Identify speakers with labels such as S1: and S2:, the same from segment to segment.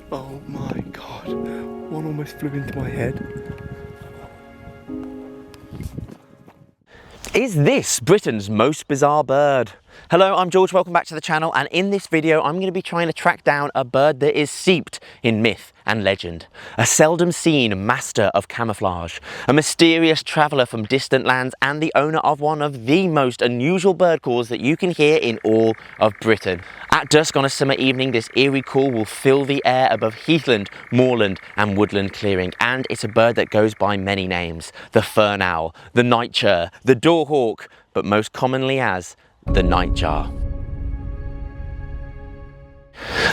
S1: Oh my god, one almost flew into my head. Is this Britain's most bizarre bird? Hello, I'm George, welcome back to the channel, and in this video I'm going to be trying to track down a bird that is steeped in myth and legend. A seldom seen master of camouflage, a mysterious traveller from distant lands, and the owner of one of the most unusual bird calls that you can hear in all of Britain. At dusk on a summer evening, this eerie call will fill the air above heathland, moorland and woodland clearing, and it's a bird that goes by many names. The fern owl, the NightJar, the dorhawk, but most commonly as the NightJar.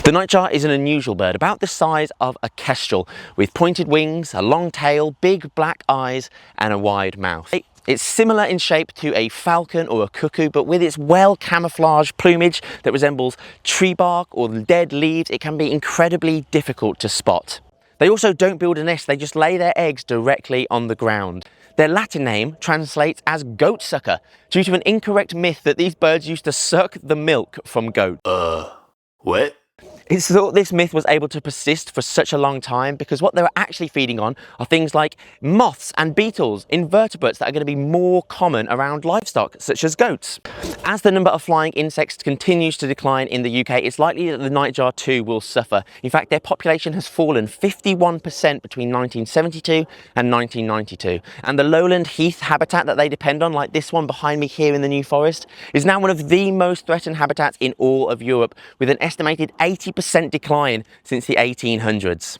S1: The NightJar is an unusual bird, about the size of a kestrel, with pointed wings, a long tail, big black eyes and a wide mouth. It's similar in shape to a falcon or a cuckoo, but with its well camouflaged plumage that resembles tree bark or dead leaves, it can be incredibly difficult to spot. They also don't build a nest, they just lay their eggs directly on the ground. Their Latin name translates as goatsucker, due to an incorrect myth that these birds used to suck the milk from goats.
S2: What?
S1: It's thought this myth was able to persist for such a long time because what they're actually feeding on are things like moths and beetles, invertebrates that are going to be more common around livestock, such as goats. As the number of flying insects continues to decline in the UK, it's likely that the NightJar too will suffer. In fact, their population has fallen 51% between 1972 and 1992. And the lowland heath habitat that they depend on, like this one behind me here in the New Forest, is now one of the most threatened habitats in all of Europe, with an estimated 80% decline since the 1800s.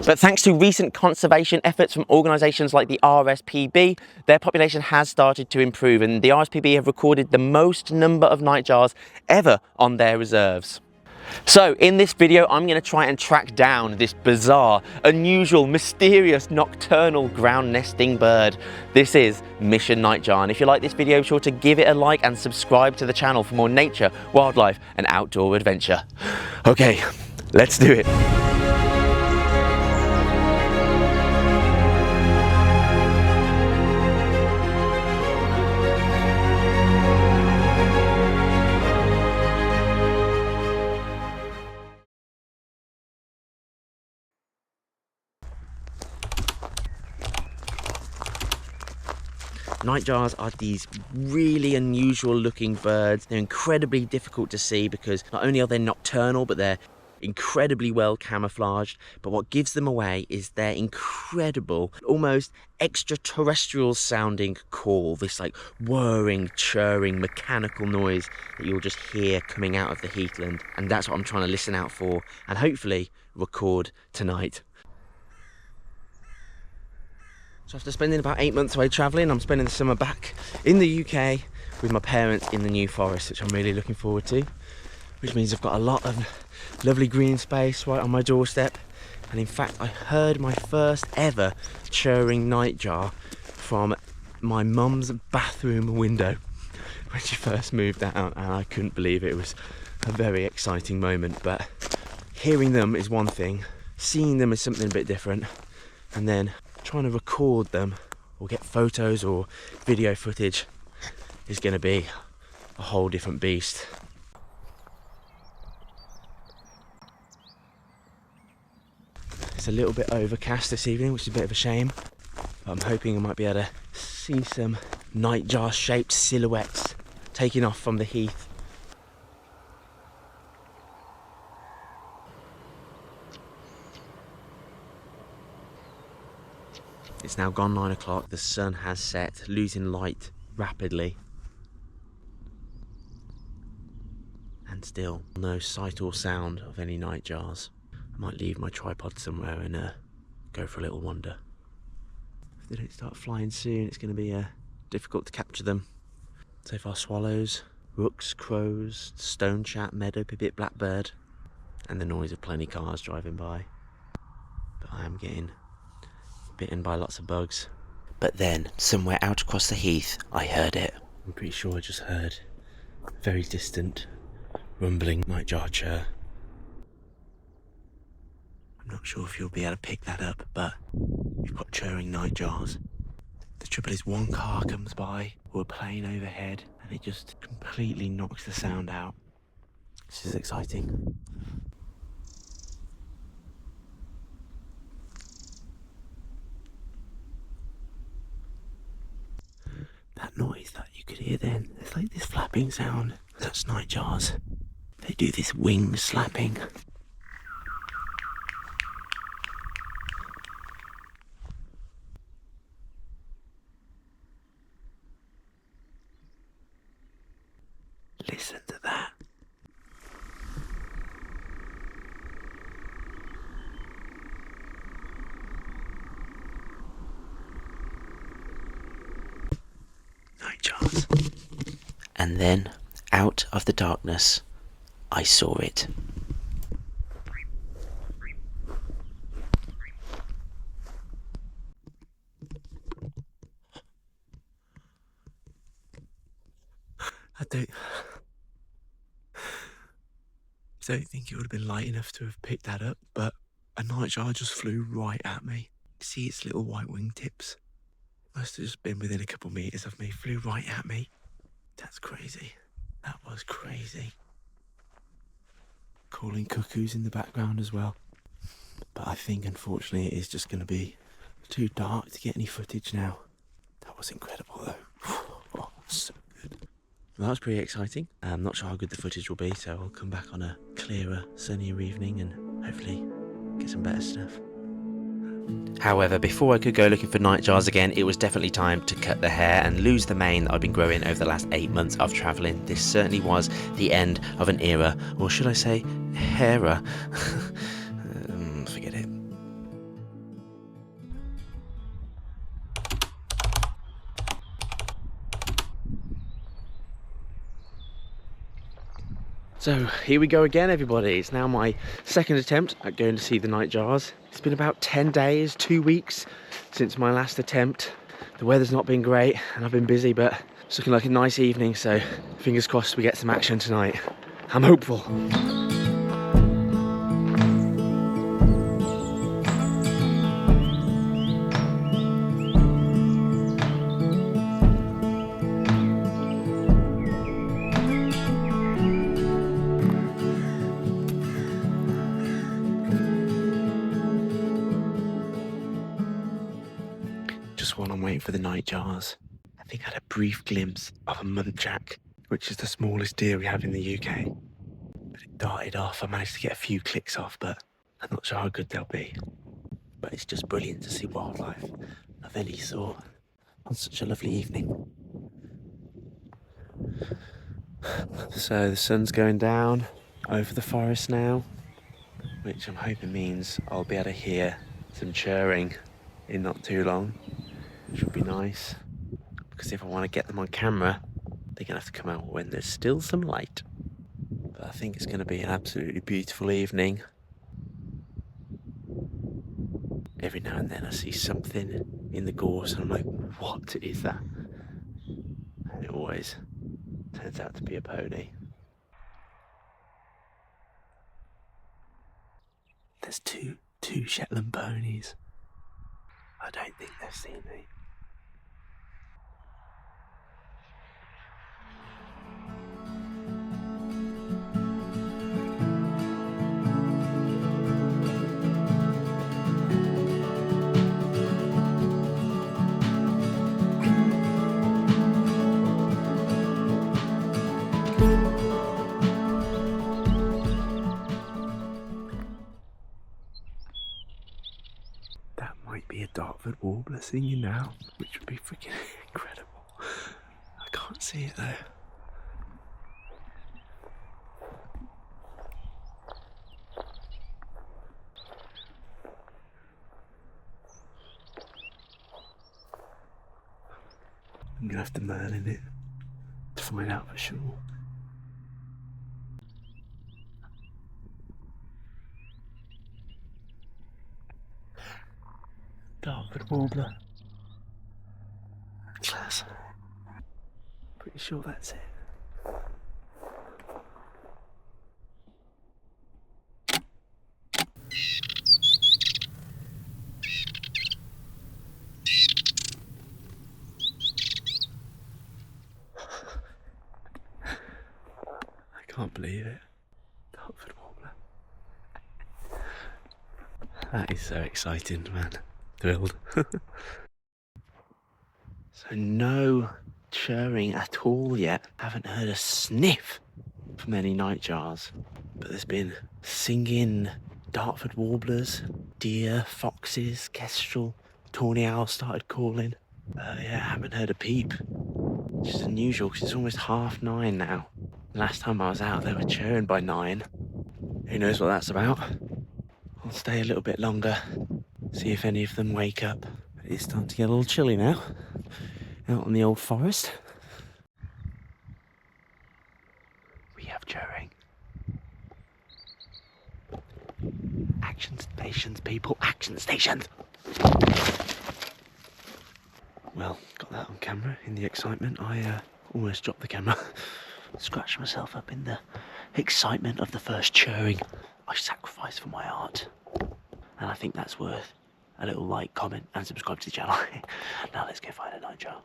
S1: But thanks to recent conservation efforts from organisations like the RSPB, their population has started to improve, and the RSPB have recorded the most number of NightJars ever on their reserves. So in this video I'm going to try and track down this bizarre, unusual, mysterious, nocturnal ground nesting bird. This is Mission NightJar, and if you like this video, be sure to give it a like and subscribe to the channel for more nature, wildlife and outdoor adventure. Okay, let's do it. NightJars are these really unusual looking birds. They're incredibly difficult to see because not only are they nocturnal, but they're incredibly well camouflaged. But what gives them away is their incredible, almost extraterrestrial sounding call, this like whirring, churring, mechanical noise that you'll just hear coming out of the heathland. And that's what I'm trying to listen out for and hopefully record tonight. So after spending about 8 months away travelling, I'm spending the summer back in the UK with my parents in the New Forest, which I'm really looking forward to, which means I've got a lot of lovely green space right on my doorstep. And in fact, I heard my first ever churring NightJar from my mum's bathroom window when she first moved out, and I couldn't believe it. It was a very exciting moment, but hearing them is one thing, seeing them is something a bit different, and then trying to record them or get photos or video footage is going to be a whole different beast. It's a little bit overcast this evening, which is a bit of a shame, but I'm hoping I might be able to see some NightJar shaped silhouettes taking off from the heath. It's now gone 9 o'clock, the sun has set, losing light rapidly. And still no sight or sound of any NightJars. I might leave my tripod somewhere and go for a little wander. If they don't start flying soon, it's going to be difficult to capture them. So far, swallows, rooks, crows, stonechat, meadow pipit, blackbird, and the noise of plenty cars driving by. But I am getting bitten by lots of bugs. But then, somewhere out across the heath, I heard it. I'm pretty sure I just heard a very distant, rumbling NightJar chirp. I'm not sure if you'll be able to pick that up, but we've got churring NightJars. The trouble is, one car comes by or a plane overhead and it just completely knocks the sound out. This is exciting. That noise that you could hear then, it's like this flapping sound. That's nightjars. They do this wing slapping. Listen to that. Nightjars. And then, out of the darkness, I saw it. I don't think it would have been light enough to have picked that up, but a nightjar just flew right at me. See its little white wingtips? Must have just been within a couple meters of me, flew right at me. That's crazy. That was crazy. Calling cuckoos in the background as well. But I think unfortunately it is just going to be too dark to get any footage now. That was incredible though. Oh, so good. Well, that was pretty exciting. I'm not sure how good the footage will be, so I'll come back on a clearer, sunnier evening and hopefully get some better stuff. However, before I could go looking for nightjars again, it was definitely time to cut the hair and lose the mane that I've been growing over the last 8 months of travelling. This certainly was the end of an era, or should I say, haira. Forget it. So here we go again, everybody. It's now my second attempt at going to see the nightjars. It's been about 10 days, 2 weeks since my last attempt. The weather's not been great and I've been busy, but it's looking like a nice evening, so fingers crossed we get some action tonight. I'm hopeful. While I'm waiting for the nightjars, I think I had a brief glimpse of a muntjac, which is the smallest deer we have in the UK. But it darted off. I managed to get a few clicks off, but I'm not sure how good they'll be. But it's just brilliant to see wildlife of any sort on such a lovely evening. So the sun's going down over the forest now, which I'm hoping means I'll be able to hear some churring in not too long. Which would be nice, because if I want to get them on camera, they're going to have to come out when there's still some light. But I think it's going to be an absolutely beautiful evening. Every now and then I see something in the gorse and I'm like, what is that? And it always turns out to be a pony. There's two Shetland ponies. I don't think they've seen me. That might be a Dartford warbler singing now, which would be freaking incredible. I can't see it though. I'm gonna have to Merlin it to find out for sure. Dartford warbler. Class. Pretty sure that's it. I can't believe it. Dartford warbler. That is so exciting, man. Thrilled. So no churring at all yet. Haven't heard a sniff from any nightjars, but there's been singing Dartford warblers, deer, foxes, kestrel, tawny owl started calling. Yeah, haven't heard a peep, which is unusual because it's almost 9:30 now. Last time I was out, they were churring by 9. Who knows what that's about? I'll stay a little bit longer, see if any of them wake up. It's starting to get a little chilly now, out in the old forest. We have churring. Action stations, people, action stations! Well, got that on camera. In the excitement, I almost dropped the camera. Scratched myself up in the excitement of the first churring I sacrificed for my art. And I think that's worth a little like, comment and subscribe to the channel. Now let's go find a nightjar.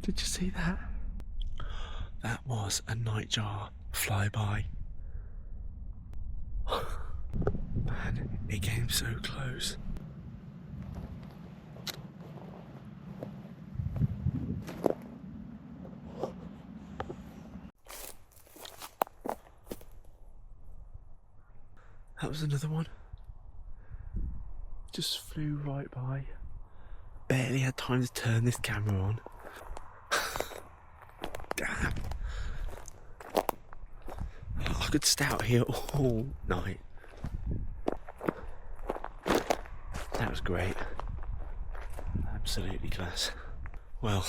S1: Did you see that? That was a nightjar flyby. Man, it came so close. That was another one. Just flew right by. Barely had time to turn this camera on. Damn. I could stay out here all night. That was great. Absolutely class. Well,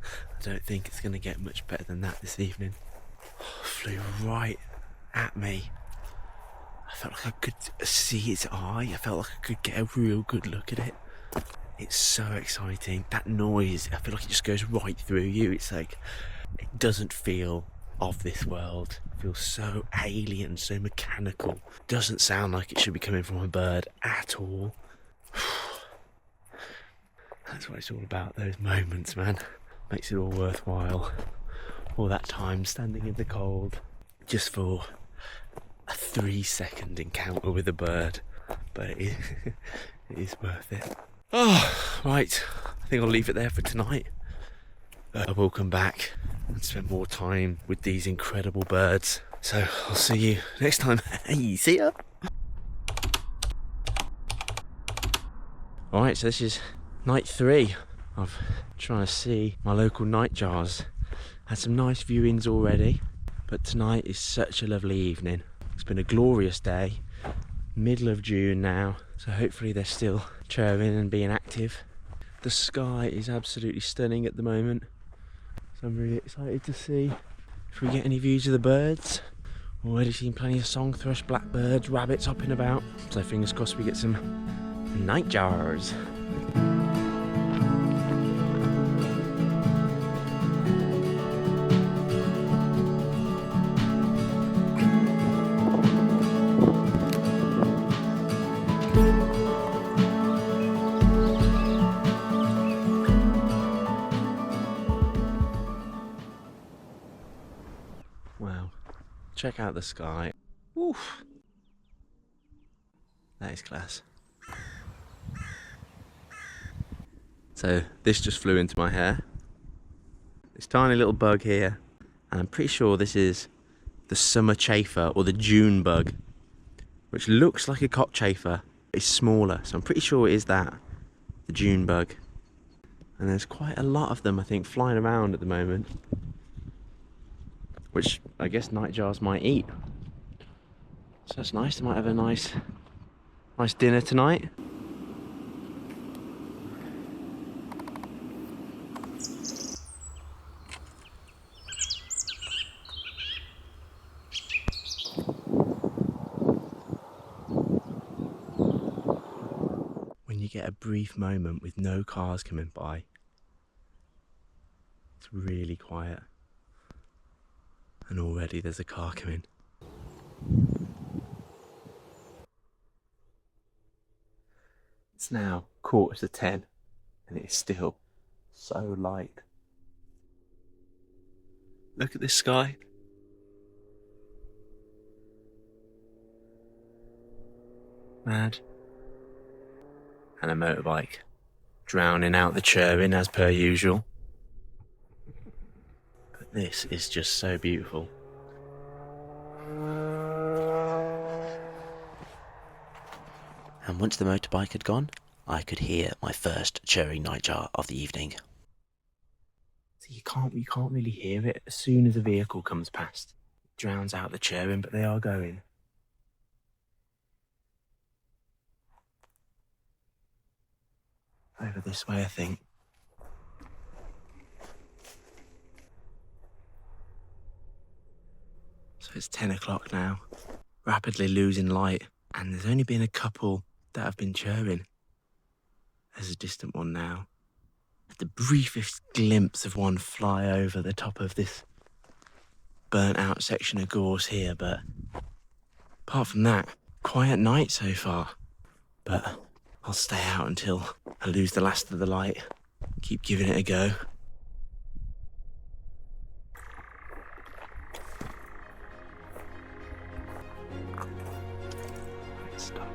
S1: I don't think it's going to get much better than that this evening. Flew right at me. I felt like I could see its eye. I felt like I could get a real good look at it. It's so exciting. That noise, I feel like it just goes right through you. It's like, it doesn't feel of this world. It feels so alien, so mechanical. Doesn't sound like it should be coming from a bird at all. That's what it's all about, those moments, man. Makes it all worthwhile. All that time standing in the cold, just for a 3-second encounter with a bird. But it is worth it. Oh, right. I think I'll leave it there for tonight. I will come back and spend more time with these incredible birds. So I'll see you next time. Hey, see ya! Alright, so this is night 3 of trying to see my local nightjars. Had some nice viewings already, but tonight is such a lovely evening. It's been a glorious day, middle of June now, so hopefully they're still chirping and being active. The sky is absolutely stunning at the moment, so I'm really excited to see if we get any views of the birds. Already seen plenty of song thrush, blackbirds, rabbits hopping about, so fingers crossed we get some nightjars. Wow, check out the sky. Oof. That is class. So this just flew into my hair. This tiny little bug here, and I'm pretty sure this is the summer chafer or the June bug, which looks like a cockchafer. It's smaller, so I'm pretty sure it is that, the June bug. And there's quite a lot of them, I think, flying around at the moment, which I guess nightjars might eat. So that's nice. They might have a nice dinner tonight. When you get a brief moment with no cars coming by, it's really quiet. And already there's a car coming. It's now 10:15 and it is still so light. Look at this sky. Mad. And a motorbike drowning out the chirping as per usual. But this is just so beautiful. And once the motorbike had gone, I could hear my first chirring nightjar of the evening. So you can't really hear it as soon as a vehicle comes past. It drowns out the chirring, but they are going. Over this way, I think. So it's 10 o'clock now, rapidly losing light, and there's only been a couple that have been chirring. There's a distant one now. The briefest glimpse of one fly over the top of this burnt out section of gorse here, but apart from that, quiet night so far. But I'll stay out until I lose the last of the light. Keep giving it a go. It stopped.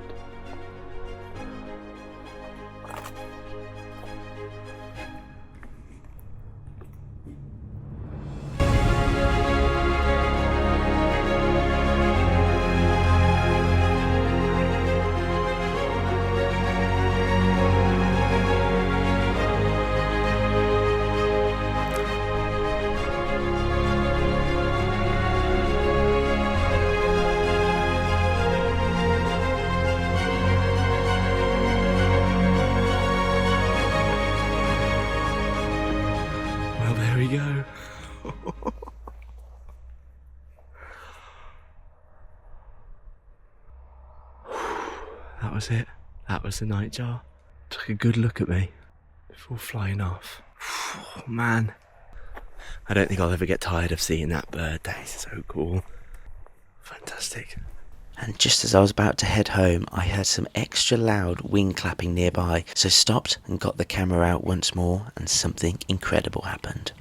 S1: There we go. That was it. That was the nightjar. Took a good look at me before flying off. Oh, man. I don't think I'll ever get tired of seeing that bird. That is so cool. Fantastic. And just as I was about to head home, I heard some extra loud wing clapping nearby, so stopped and got the camera out once more, and something incredible happened.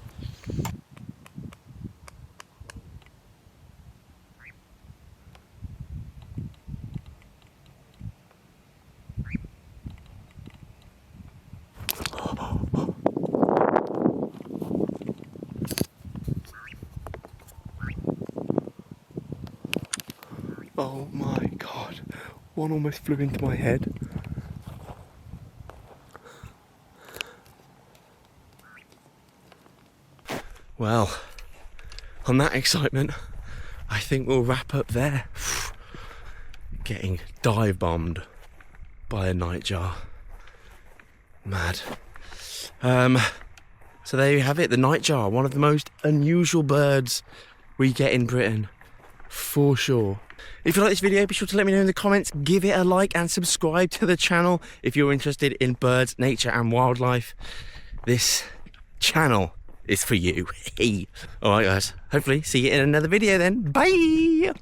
S1: Oh my god, one almost flew into my head. Well, on that excitement, I think we'll wrap up there. Getting dive bombed by a nightjar. Mad. So there you have it, the nightjar, one of the most unusual birds we get in Britain, for sure. If you like this video, be sure to let me know in the comments, give it a like and subscribe to the channel if you're interested in birds, nature and wildlife. This channel is for you. Alright guys, hopefully see you in another video then. Bye!